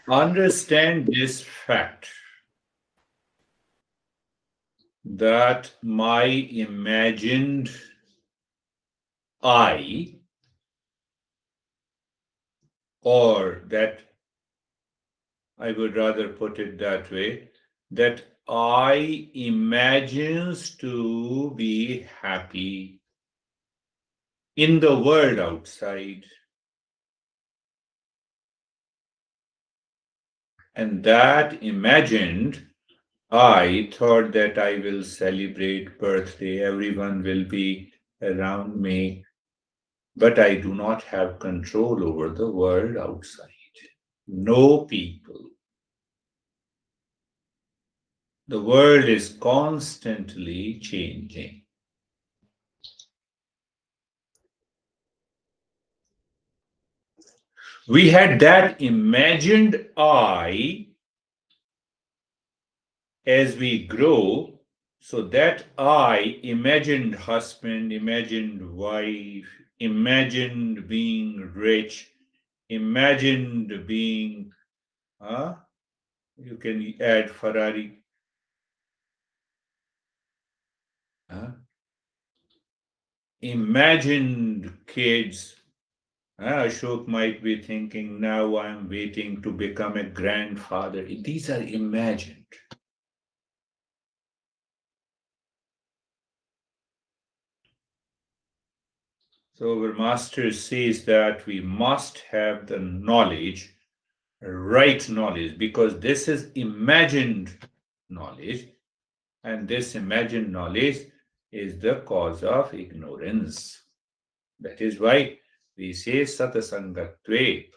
Understand this fact that my imagined I, or that I would rather put it that way, that I imagines to be happy in the world outside. And that imagined I thought that I will celebrate birthday, everyone will be around me, but I do not have control over the world outside. No people. The world is constantly changing. We had that imagined I as we grow, so that I imagined husband, imagined wife, imagined being rich, imagined being, you can add Ferrari, imagined kids. Ashok might be thinking, now I'm waiting to become a grandfather. These are imagined. So our master says that we must have the knowledge, right knowledge, because this is imagined knowledge, and this imagined knowledge is the cause of ignorance. That is why we say satasangatve.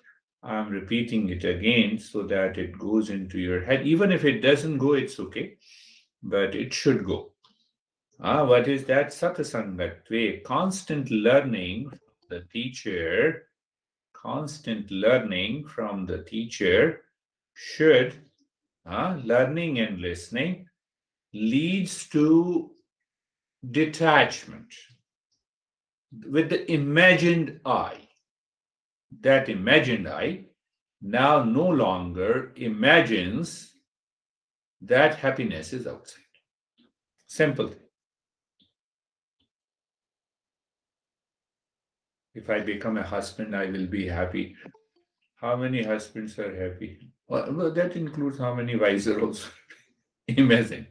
I'm repeating it again so that it goes into your head. Even if it doesn't go, it's okay, but it should go. What is that? Satasangatve, constant learning from the teacher, constant learning from the teacher should, learning and listening leads to detachment with the imagined I. That imagined I now no longer imagines that happiness is outside. Simple thing. If I become a husband, I will be happy. How many husbands are happy? Well, that includes how many wives are also. Imagine.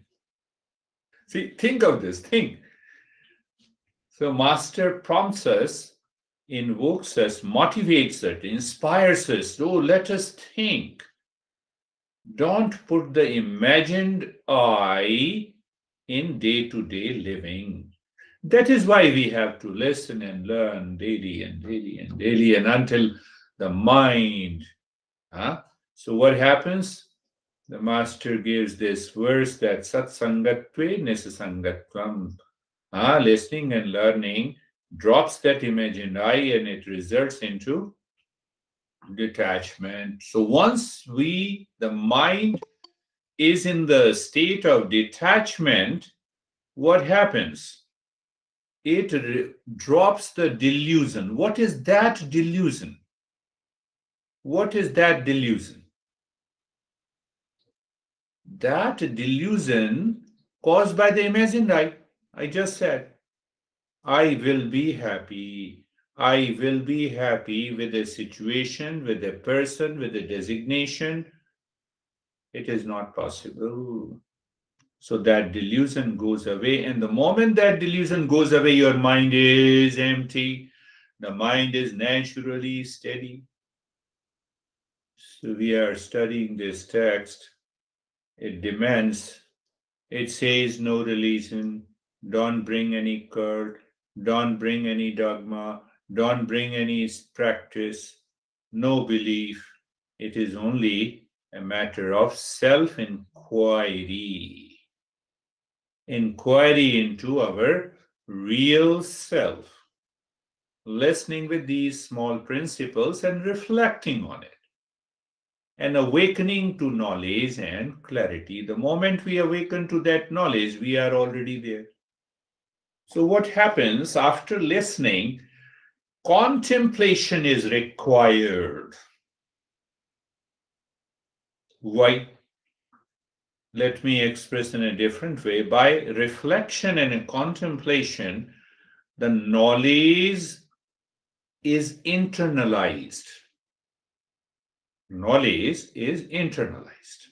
See, think of this. Think. So, Master prompts us, invokes us, motivates us, inspires us. Oh, let us think. Don't put the imagined I in day-to-day living. That is why we have to listen and learn daily and daily and daily and until the mind. So what happens? The master gives this verse that satsangatve nisasangatvam. Listening and learning drops that imagined I and it results into detachment. So once the mind is in the state of detachment, what happens? It drops the delusion. What is that delusion? What is that delusion? That delusion caused by the imagined I just said. I will be happy. I will be happy with a situation, with a person, with a designation. It is not possible. So that delusion goes away. And the moment that delusion goes away, your mind is empty. The mind is naturally steady. So we are studying this text. It demands, it says no religion, don't bring any cult, don't bring any dogma, don't bring any practice, no belief. It is only a matter of self-inquiry. Inquiry into our real self. Listening with these small principles and reflecting on it. And awakening to knowledge and clarity. The moment we awaken to that knowledge, we are already there. So what happens after listening? Contemplation is required. Why? Let me express in a different way. By reflection and contemplation, the knowledge is internalized. Knowledge is internalized.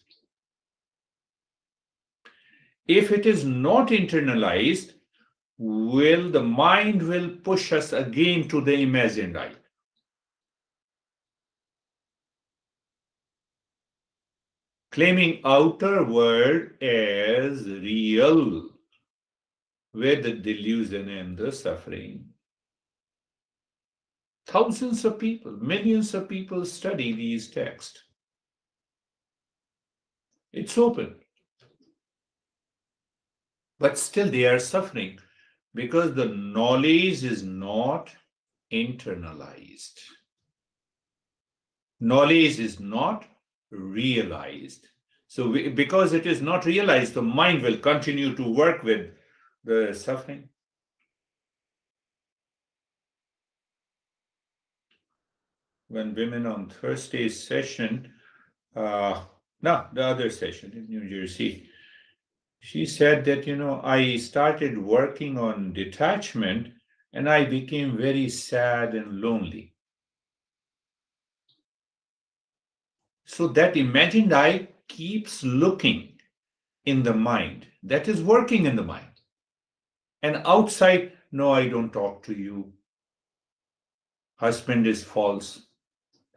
If it is not internalized, the mind will push us again to the imagined I. Claiming outer world as real, where the delusion and the suffering. Thousands of people, millions of people study these texts. It's open. But still they are suffering because the knowledge is not internalized. Knowledge is not realized. So because it is not realized, the mind will continue to work with the suffering. When women on Thursday's session, no, the other session in New Jersey, she said that, I started working on detachment and I became very sad and lonely. So that imagined I keeps looking in the mind, that is working in the mind. And outside, no, I don't talk to you. Husband is false.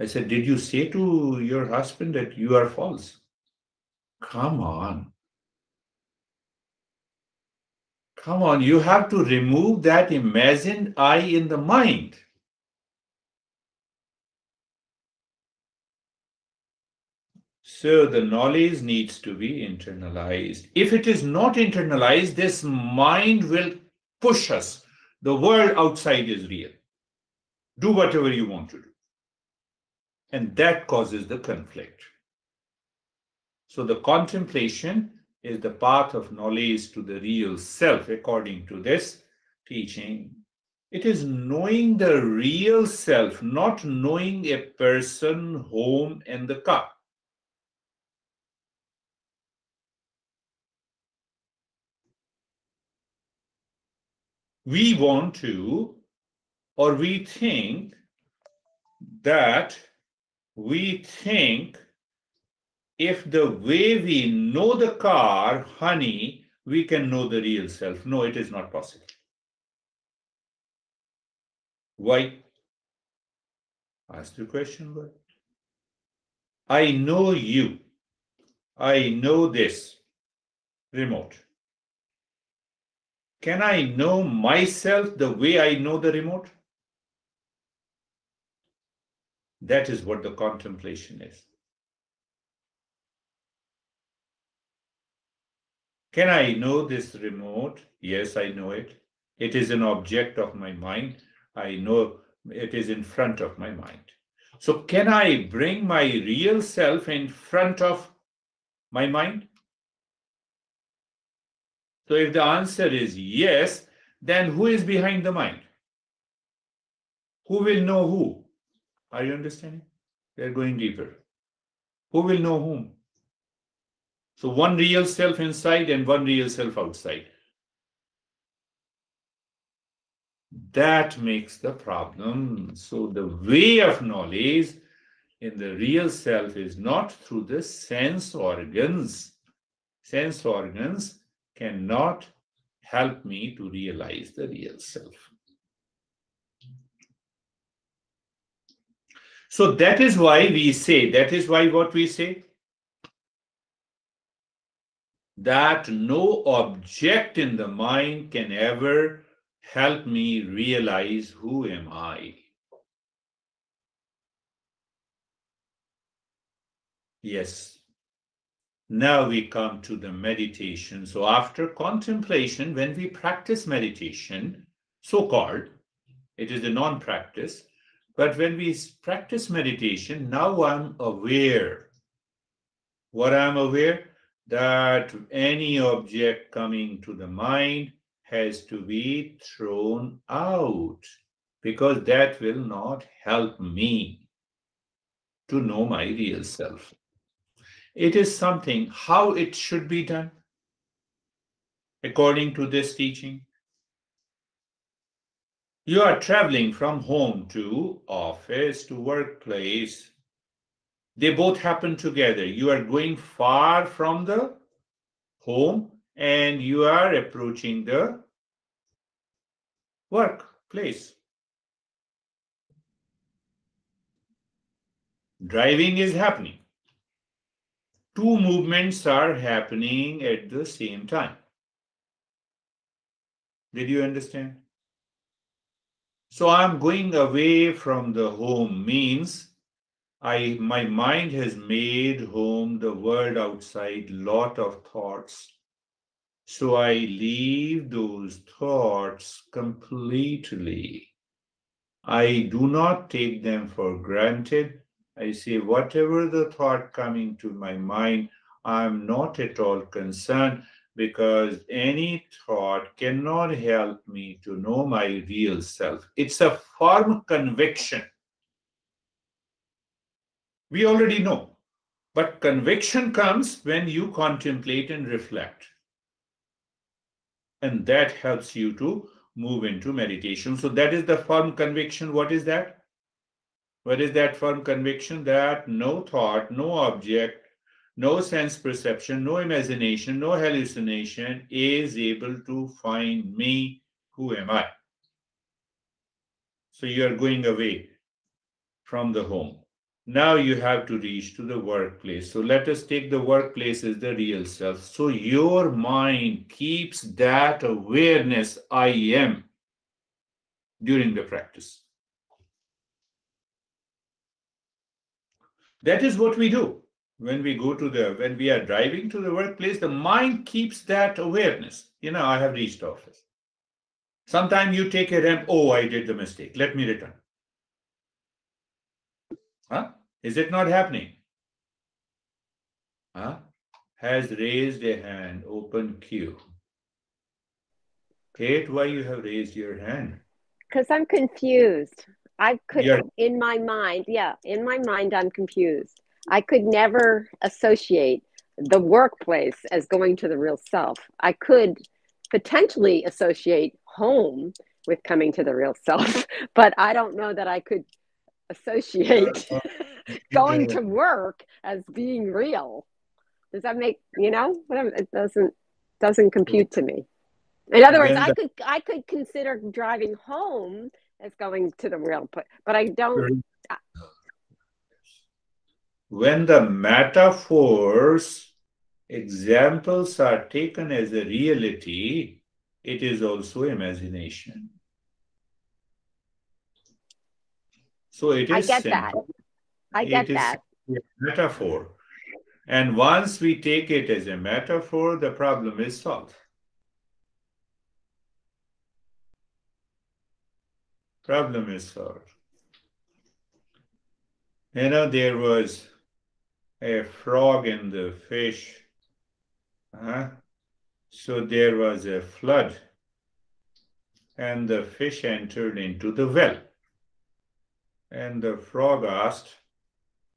I said, did you say to your husband that you are false? Come on. Come on, you have to remove that imagined I in the mind. So the knowledge needs to be internalized. If it is not internalized, this mind will push us. The world outside is real. Do whatever you want to do. And that causes the conflict. So the contemplation is the path of knowledge to the real self, according to this teaching. It is knowing the real self, not knowing a person, home, and the car. We want to, or we think that if the way we know the car, honey, we can know the real self. No, it is not possible. Why? Ask the question, why? I know you. I know this remote. Can I know myself the way I know the remote? That is what the contemplation is. Can I know this remote? Yes, I know it. It is an object of my mind. I know it is in front of my mind. So can I bring my real self in front of my mind? So if the answer is yes, then who is behind the mind? Who will know who? Are you understanding? We are going deeper. Who will know whom? So one real self inside and one real self outside. That makes the problem. So the way of knowledge in the real self is not through the sense organs. Sense organs cannot help me to realize the real self. So that is why we say, what we say, that no object in the mind can ever help me realize who am I. Yes. Now we come to the meditation. So after contemplation, when we practice meditation, so-called, it is a non-practice, but when we practice meditation, now I'm aware. What I'm aware? That any object coming to the mind has to be thrown out, because that will not help me to know my real self. It is something how it should be done according to this teaching. You are traveling from home to office to workplace. They both happen together. You are going far from the home and you are approaching the workplace. Driving is happening. Two movements are happening at the same time. Did you understand? So I'm going away from the home means my mind has made home the world outside, lot of thoughts. So I leave those thoughts completely. I do not take them for granted. I say, whatever the thought coming to my mind, I'm not at all concerned because any thought cannot help me to know my real self. It's a firm conviction. We already know. But conviction comes when you contemplate and reflect. And that helps you to move into meditation. So that is the firm conviction. What is that? What is that firm conviction? That no thought, no object, no sense perception, no imagination, no hallucination is able to find me. Who am I? So you are going away from the home. Now you have to reach to the workplace. So let us take the workplace as the real self. So your mind keeps that awareness, I am, during the practice. That is what we do. When we are driving to the workplace, the mind keeps that awareness. I have reached office. Sometimes you take a ramp, oh, I did the mistake. Let me return. Huh? Is it not happening? Huh? Has raised a hand, open queue. Kate, why you have raised your hand? Because I'm confused. In my mind, I'm confused. I could never associate the workplace as going to the real self. I could potentially associate home with coming to the real self, but I don't know that I could associate going to work as being real. Does that make, it doesn't compute to me. In other words, I could consider driving home as going to the real place, but I don't. When the metaphors, examples are taken as a reality, it is also imagination. So it is simple. I get that. It is a metaphor. And once we take it as a metaphor, the problem is solved. Problem is solved. There was a frog and the fish. So there was a flood, and the fish entered into the well. And the frog asked,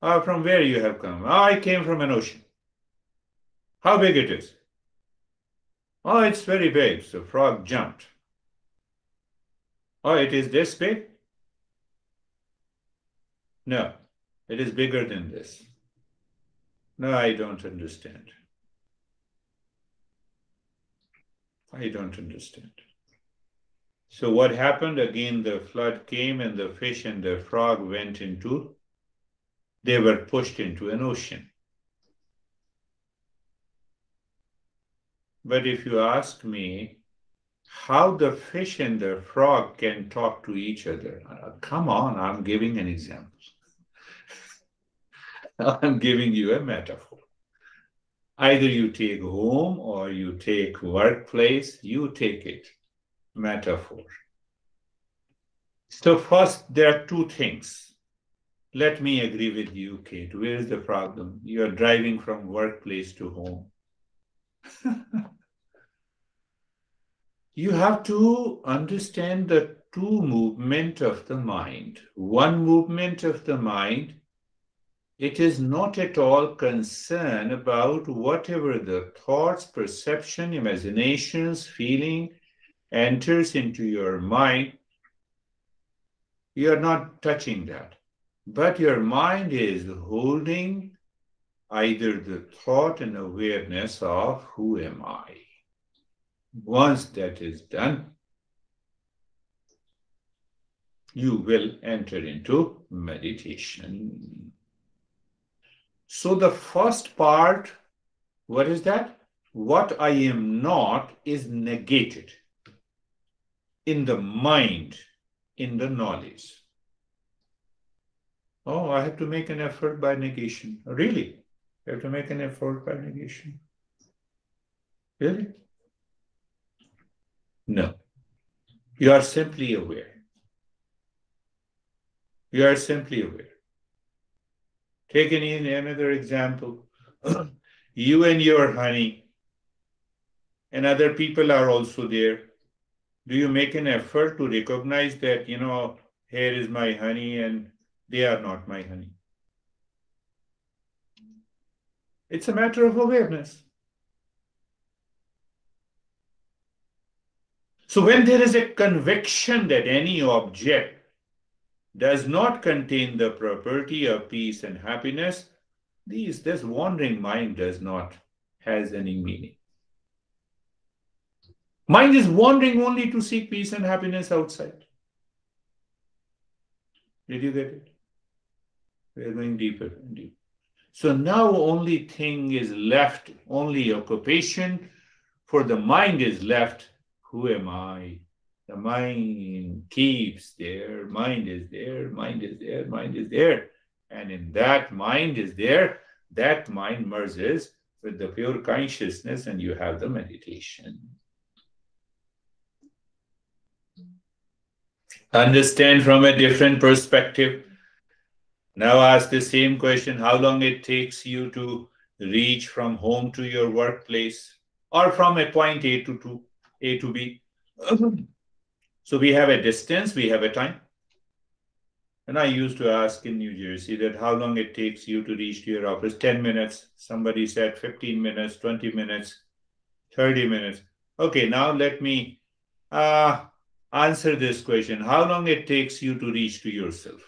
from where you have come? I came from an ocean. How big it is? It's very big. So frog jumped. It is this big? No, it is bigger than this. No, I don't understand. I don't understand. So what happened? Again, the flood came and the fish and the frog they were pushed into an ocean. But if you ask me how the fish and the frog can talk to each other, come on, I'm giving an example. I'm giving you a metaphor. Either you take home or you take workplace, you take it. Metaphor. So first, there are two things. Let me agree with you, Kate. Where is the problem? You're driving from workplace to home. You have to understand the two movement of the mind. One movement of the mind It is not at all concerned about whatever the thoughts, perception, imaginations, feeling enters into your mind. You are not touching that. But your mind is holding either the thought and awareness of who am I. Once that is done, you will enter into meditation. So the first part, what is that? What I am not is negated in the mind, in the knowledge. Oh, I have to make an effort by negation. Really? I have to make an effort by negation? Really? No. You are simply aware. You are simply aware. Take another example. You and your honey, and other people are also there. Do you make an effort to recognize that, here is my honey and they are not my honey? It's a matter of awareness. So when there is a conviction that any object does not contain the property of peace and happiness, this wandering mind has any meaning. Mind is wandering only to seek peace and happiness outside. Did you get it? We are going deeper and deeper. So now only thing is left, only occupation for the mind is left. Who am I? The mind keeps there, mind is there, mind is there, mind is there. And in that mind is there, that mind merges with the pure consciousness and you have the meditation. Understand from a different perspective. Now ask the same question, how long it takes you to reach from home to your workplace or from a point A to B. So we have a distance, we have a time. And I used to ask in New Jersey that how long it takes you to reach to your office. 10 minutes. Somebody said 15 minutes, 20 minutes, 30 minutes. Okay, now let me answer this question. How long it takes you to reach to yourself?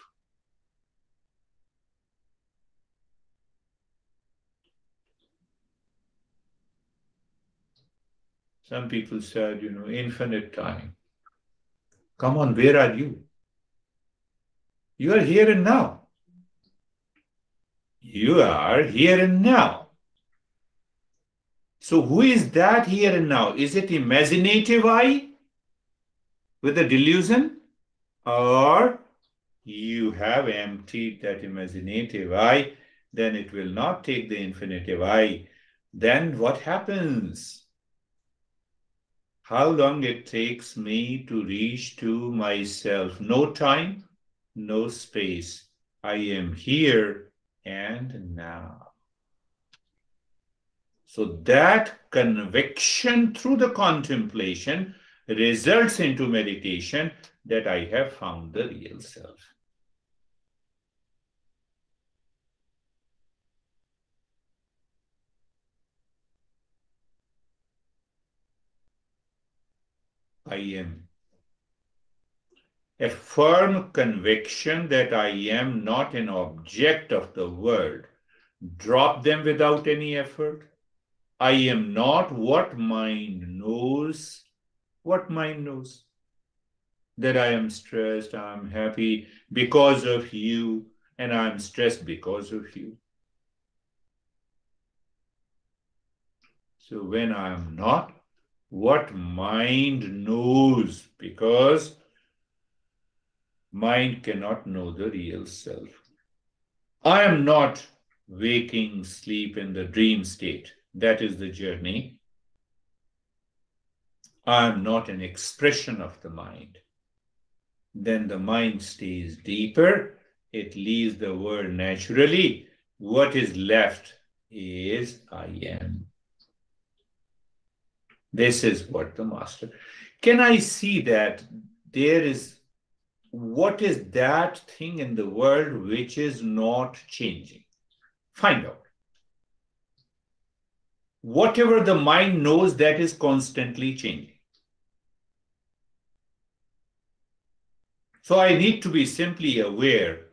Some people said, infinite time. Come on, where are you? You are here and now. You are here and now. So who is that here and now? Is it imaginative I with a delusion? Or you have emptied that imaginative I, then it will not take the infinitive I. Then what happens? How long it takes me to reach to myself? No time, no space. I am here and now. So that conviction through the contemplation results into meditation that I have found the real self. I am. A firm conviction that I am not an object of the world. Drop them without any effort. I am not what mind knows. What mind knows? That I am stressed, I am happy because of you, and I am stressed because of you. So when I am not, what mind knows? Because mind cannot know the real self. I am not waking, sleep in the dream state. That is the journey. I am not an expression of the mind. Then the mind stays deeper. It leaves the world naturally. What is left is I am. This is what the master. Can I see that there is, what is that thing in the world which is not changing? Find out. Whatever the mind knows, that is constantly changing. So I need to be simply aware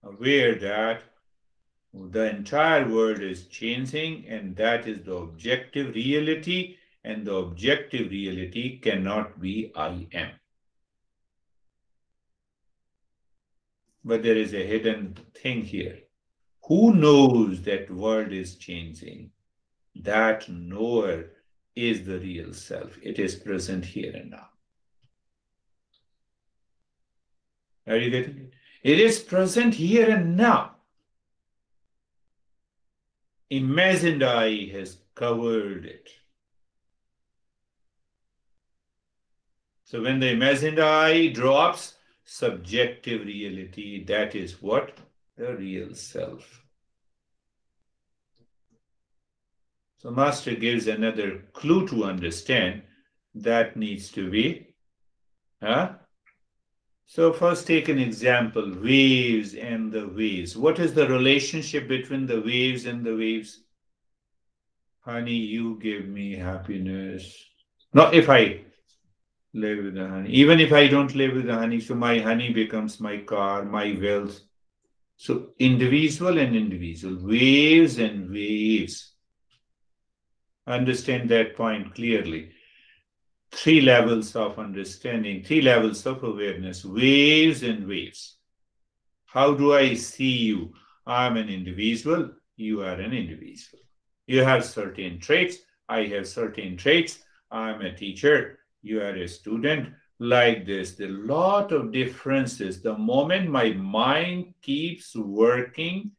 that the entire world is changing, and that is the objective reality, and the objective reality cannot be I am. But there is a hidden thing here. Who knows that world is changing? That knower is the real self. It is present here and now. Are you getting it? It is present here and now. Imagined I has covered it. So when the imagined I drops, subjective reality, that is what? The real self. So Master gives another clue to understand that needs to be. So first take an example, waves and the waves. What is the relationship between the waves and the waves? Honey, you give me happiness. Not if I live with the honey. Even if I don't live with the honey, so my honey becomes my car, my wealth. So individual and individual, waves and waves. Understand that point clearly. 3 levels of understanding, 3 levels of awareness, waves and waves. How do I see you? I'm an individual, you are an individual. You have certain traits, I have certain traits. I'm a teacher, you are a student. Like this, there are a lot of differences. The moment my mind keeps working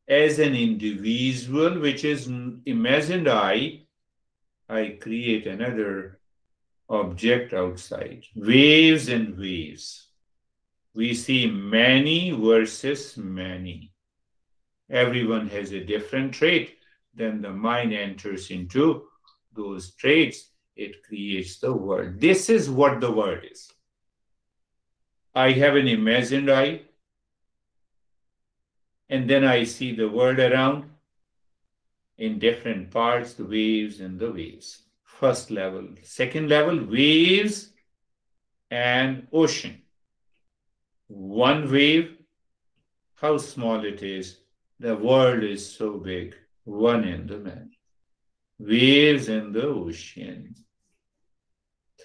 as an individual, which is imagined I create another object outside. Waves and waves. We see many versus many. Everyone has a different trait. Then the mind enters into those traits. It creates the world. This is what the world is. I have an imagined I, and then I see the world around in different parts, the waves and the waves. First level. Second level, waves and ocean. One wave, how small it is. The world is so big, one in the many. Waves in the ocean.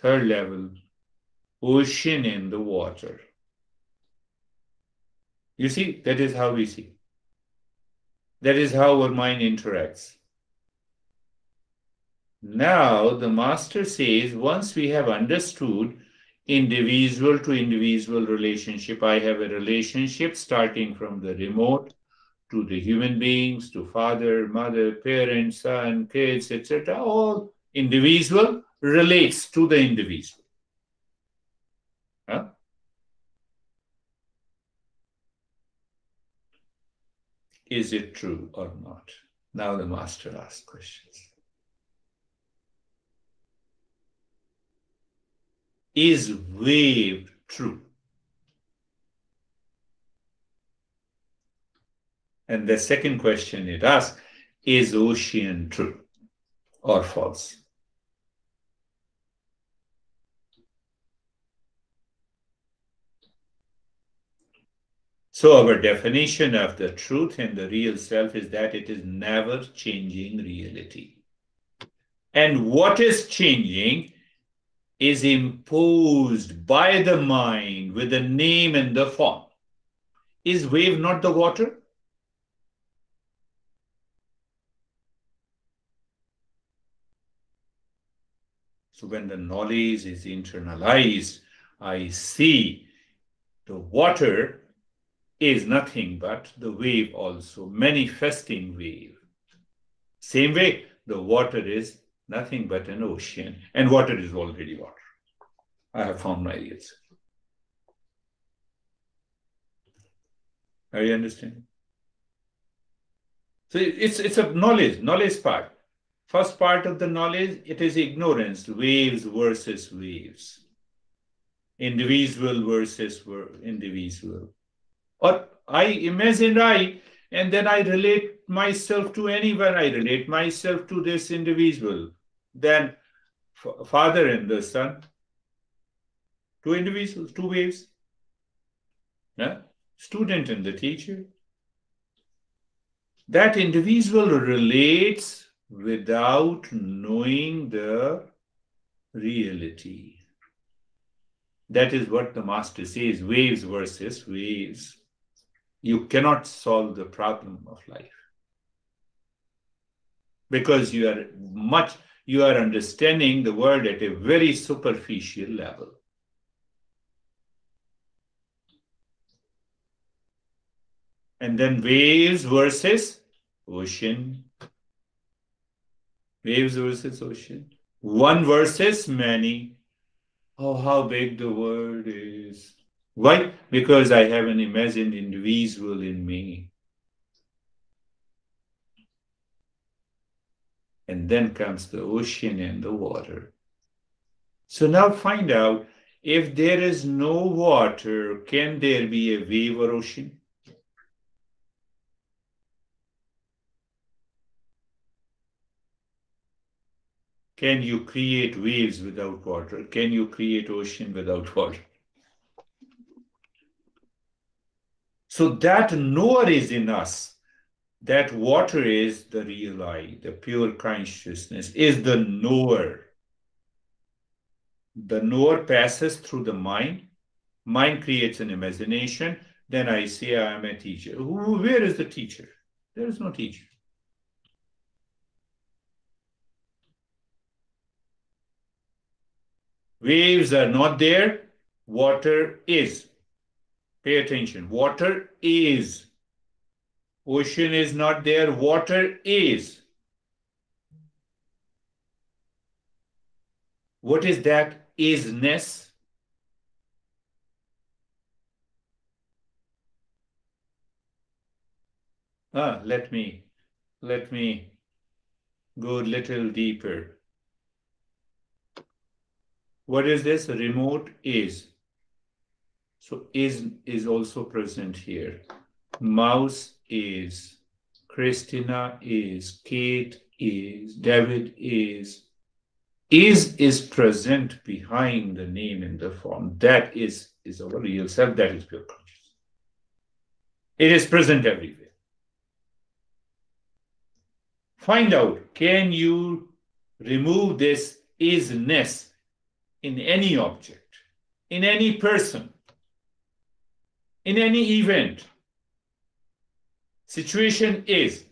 Third level, ocean in the water. You see, that is how we see. That is how our mind interacts. Now, the master says, once we have understood individual to individual relationship, I have a relationship starting from the remote to the human beings, to father, mother, parents, son, kids, etc. All individual relates to the individual. Huh? Is it true or not? Now the master asks questions. Is wave true? And the second question it asks, is ocean true or false? So our definition of the truth and the real self is that it is never changing reality. And what is changing is imposed by the mind with the name and the form. Is wave not the water? So when the knowledge is internalized, I see the water is nothing but the wave also, manifesting wave. Same way, the water is nothing but an ocean, and water is already water. I have found my real self. Are you understanding? So it's a knowledge part. First part of the knowledge, it is ignorance, waves versus waves. Individual versus individual. Or I imagined I And then I relate myself to anyone. I relate myself to this individual. Then father and the son. Two individuals, two waves. Yeah? Student and the teacher. That individual relates without knowing the reality. That is what the master says, waves versus waves. You cannot solve the problem of life because you are understanding the world at a very superficial level. And then waves versus ocean. Waves versus ocean. One versus many. Oh, how big the world is. Why? Because I have an imagined individual in me. And then comes the ocean and the water. So now find out, if there is no water, can there be a wave or ocean? Can you create waves without water? Can you create ocean without water? So that knower is in us. That water is the real I, the pure consciousness, is the knower. The knower passes through the mind. Mind creates an imagination. Then I say I am a teacher. Where is the teacher? There is no teacher. Waves are not there. Water is. Pay attention. Water is. Ocean is not there. Water is. What is that isness? Let me go a little deeper. What is this? Remote is. So is also present here. Mouse is. Christina is. Kate is. David is. Is present behind the name in the form. That is our real self. That is pure consciousness. It is present everywhere. Find out, can you remove this isness in any object, in any person, in any event? Situation is.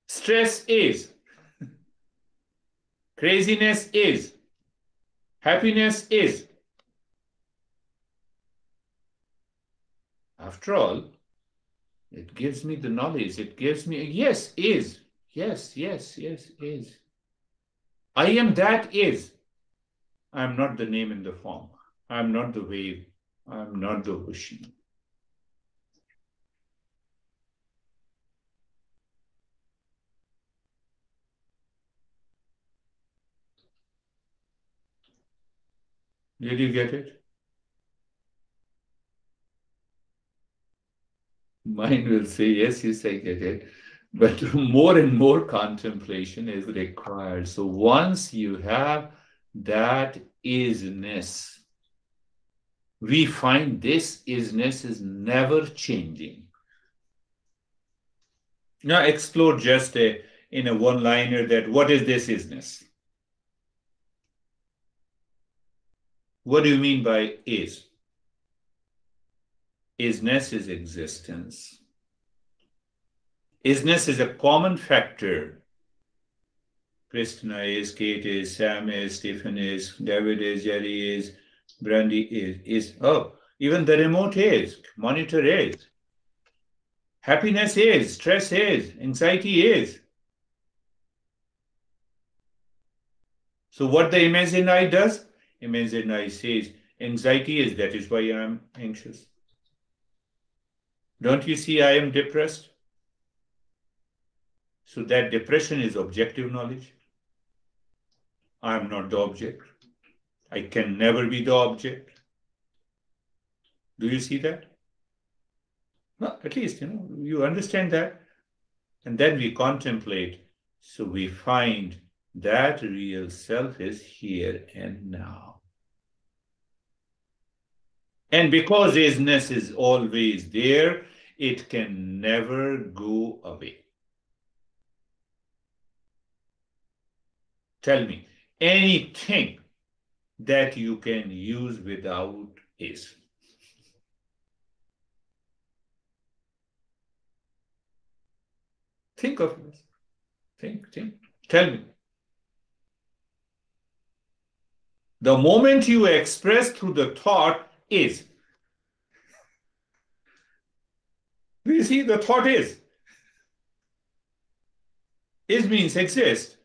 Stress is. Craziness is. Happiness is. After all, it gives me the knowledge. It gives me, yes, is. Yes, is. I am that is. I am not the name in the form. I am not the wave. I am not the ocean. Did you get it? Mind will say, yes, I get it. But more and more contemplation is required. So once you have that isness, we find this isness is never changing. Now explore just in a one-liner that what is this isness? What do you mean by is? Isness is existence. Isness is a common factor. Christina is, Kate is, Sam is, Stephen is, David is, Jerry is, Brandy is. Oh, even the remote is, monitor is. Happiness is, stress is, anxiety is. So what the imagined I does? Imagined I says, anxiety is, that is why I am anxious. Don't you see I am depressed? So that depression is objective knowledge. I am not the object. I can never be the object. Do you see that? No, at least, you understand that. And then we contemplate. So we find that real self is here and now. And because isness is always there, it can never go away. Tell me anything that you can use without is. Think of this. Think. Tell me. The moment you express through the thought is. Do you see? The thought is. Is means exist.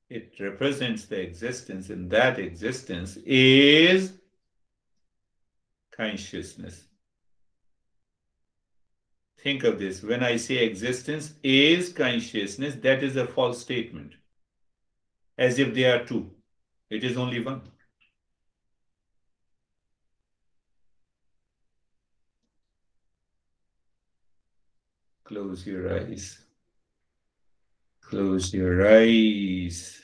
It represents the existence, and that existence is consciousness. Think of this. When I say existence is consciousness, that is a false statement. As if there are two. It is only one. Close your eyes. Close your eyes.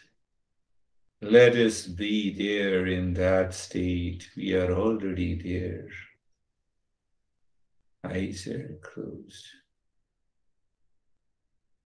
Let us be there in that state. We are already there. Eyes are closed.